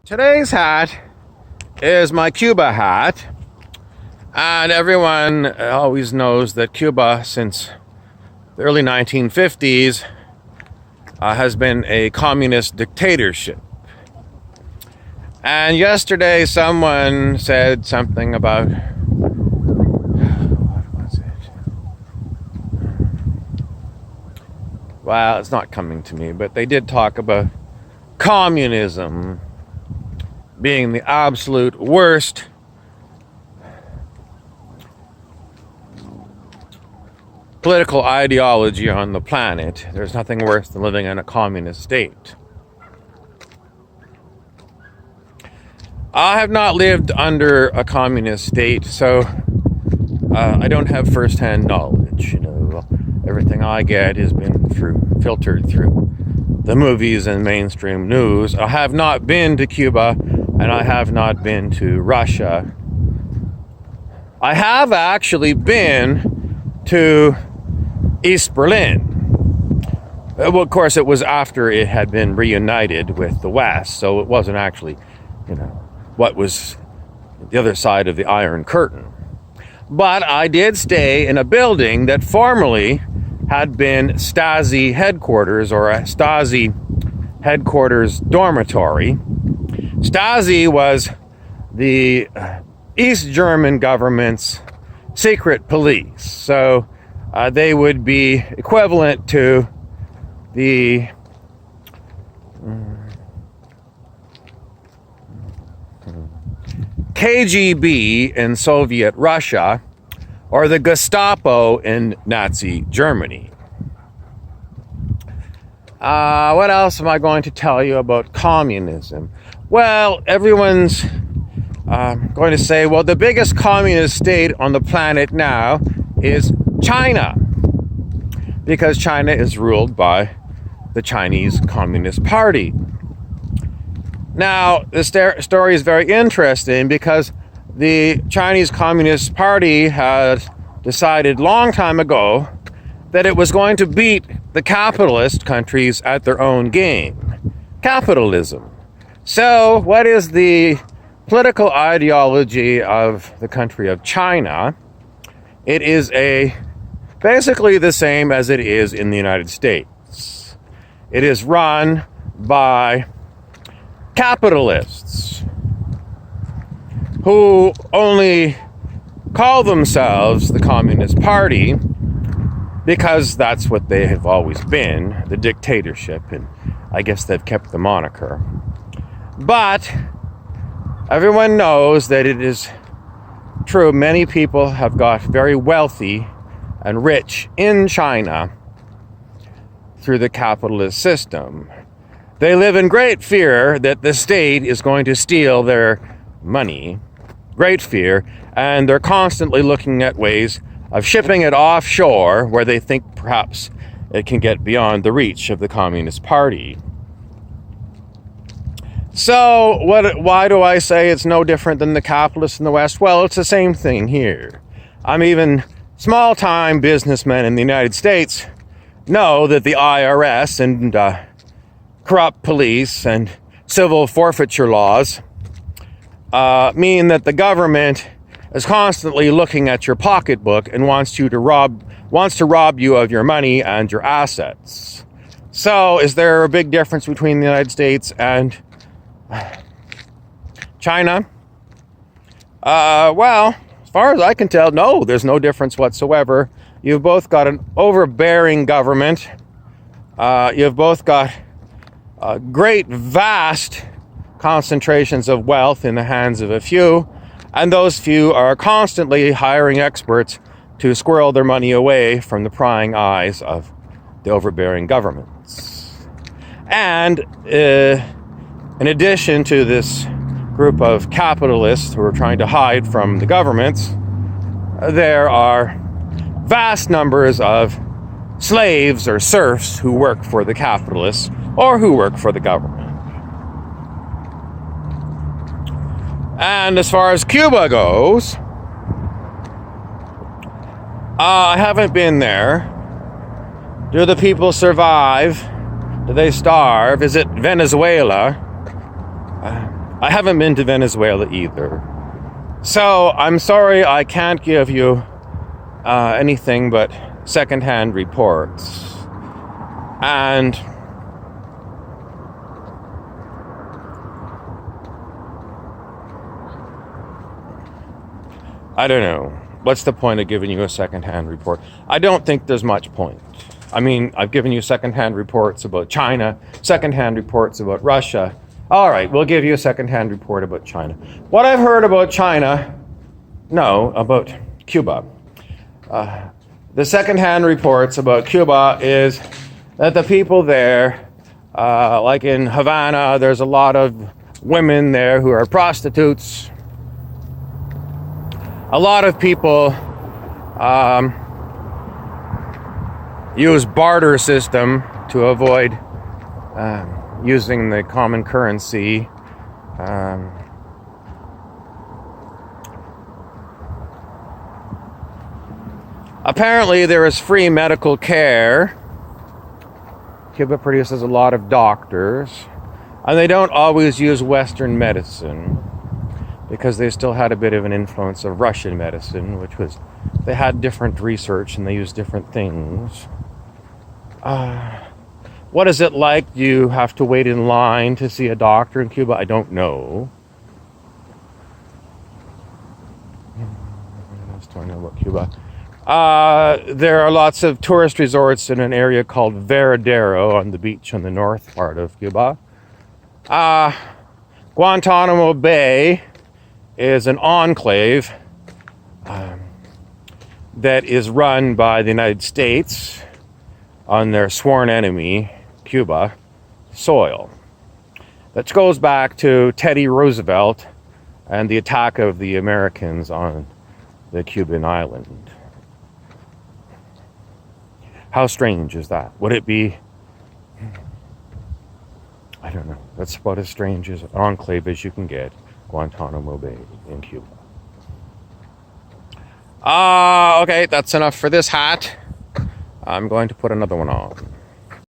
Today's hat is my Cuba hat, and everyone always knows that Cuba, since the early 1950s, has been a communist dictatorship. And yesterday someone said something about, what was it? Well, it's not coming to me, but they did talk about communism being the absolute worst political ideology on the planet. There's nothing worse than living in a communist state. I have not lived under a communist state, so I don't have first-hand knowledge. Everything I get has been filtered through the movies and mainstream news. I have not been to Cuba, and I have not been to Russia. I have actually been to East Berlin. Well, of course, it was after it had been reunited with the West, so it wasn't actually, what was the other side of the Iron Curtain. But I did stay in a building that formerly had been Stasi headquarters, or a Stasi headquarters dormitory. Stasi was the East German government's secret police. So they would be equivalent to the KGB in Soviet Russia, or the Gestapo in Nazi Germany. What else am I going to tell you about communism? Well, everyone's going to say, well, the biggest communist state on the planet now is China, because China is ruled by the Chinese Communist Party. Now, the story is very interesting because the Chinese Communist Party had decided long time ago that it was going to beat the capitalist countries at their own game. Capitalism. So, what is the political ideology of the country of China? It is basically the same as it is in the United States. It is run by capitalists who only call themselves the Communist Party because that's what they have always been, the dictatorship, and I guess they've kept the moniker. But everyone knows that it is true, many people have got very wealthy and rich in China through the capitalist system. They live in great fear that the state is going to steal their money. Great fear. And they're constantly looking at ways of shipping it offshore where they think perhaps it can get beyond the reach of the Communist Party. So, why do I say it's no different than the capitalists in the West? Well, it's the same thing here. Even small-time businessmen in the United States know that the IRS and corrupt police and civil forfeiture laws mean that the government is constantly looking at your pocketbook and wants to rob you of your money and your assets. So, is there a big difference between the United States and China? Well, as far as I can tell, no, there's no difference whatsoever. You've both got an overbearing government. You've both got great, vast concentrations of wealth in the hands of a few, and those few are constantly hiring experts to squirrel their money away from the prying eyes of the overbearing governments. And in addition to this group of capitalists who are trying to hide from the governments, there are vast numbers of slaves or serfs who work for the capitalists or who work for the government. And as far as Cuba goes, I haven't been there. Do the people survive? Do they starve? Is it Venezuela? I haven't been to Venezuela either. So I'm sorry I can't give you anything but secondhand reports. And I don't know. What's the point of giving you a secondhand report? I don't think there's much point. I mean, I've given you secondhand reports about China, secondhand reports about Russia. All right, we'll give you a secondhand report about China. What I've heard about China, no, about Cuba. The secondhand reports about Cuba is that the people there, like in Havana, there's a lot of women there who are prostitutes. A lot of people use barter system to avoid using the common currency. Apparently there is free medical care. Cuba produces a lot of doctors, and they don't always use Western medicine because they still had a bit of an influence of Russian medicine, which was, they had different research and they used different things. What is it like? Do you have to wait in line to see a doctor in Cuba? I don't know. I was talking about Cuba. There are lots of tourist resorts in an area called Veradero on the beach on the north part of Cuba. Guantanamo Bay is an enclave that is run by the United States on their sworn enemy, Cuba, soil. That goes back to Teddy Roosevelt and the attack of the Americans on the Cuban island. How strange is that? Would it be? I don't know. That's about as strange as an enclave as you can get, Guantanamo Bay in Cuba. Okay, that's enough for this hat. I'm going to put another one on.